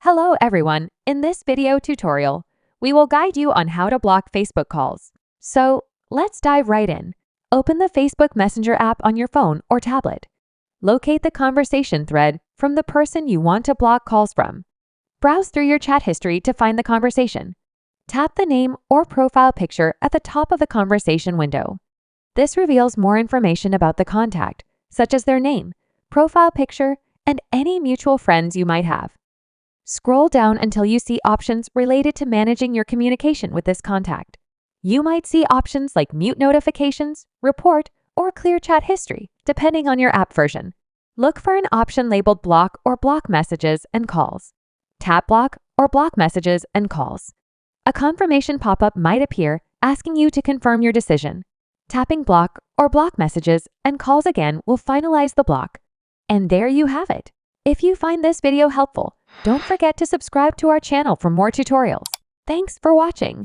Hello everyone, in this video tutorial, we will guide you on how to block Facebook calls. So let's dive right in. Open the Facebook Messenger app on your phone or tablet. Locate the conversation thread from the person you want to block calls from. Browse through your chat history to find the conversation. Tap the name or profile picture at the top of the conversation window. This reveals more information about the contact, such as their name, profile picture, and any mutual friends you might have. Scroll down until you see options related to managing your communication with this contact. You might see options like mute notifications, report, or clear chat history, depending on your app version. Look for an option labeled block or block messages and calls. Tap block or block messages and calls. A confirmation pop-up might appear asking you to confirm your decision. Tapping block or block messages and calls again will finalize the block. And there you have it. If you find this video helpful, don't forget to subscribe to our channel for more tutorials. Thanks for watching.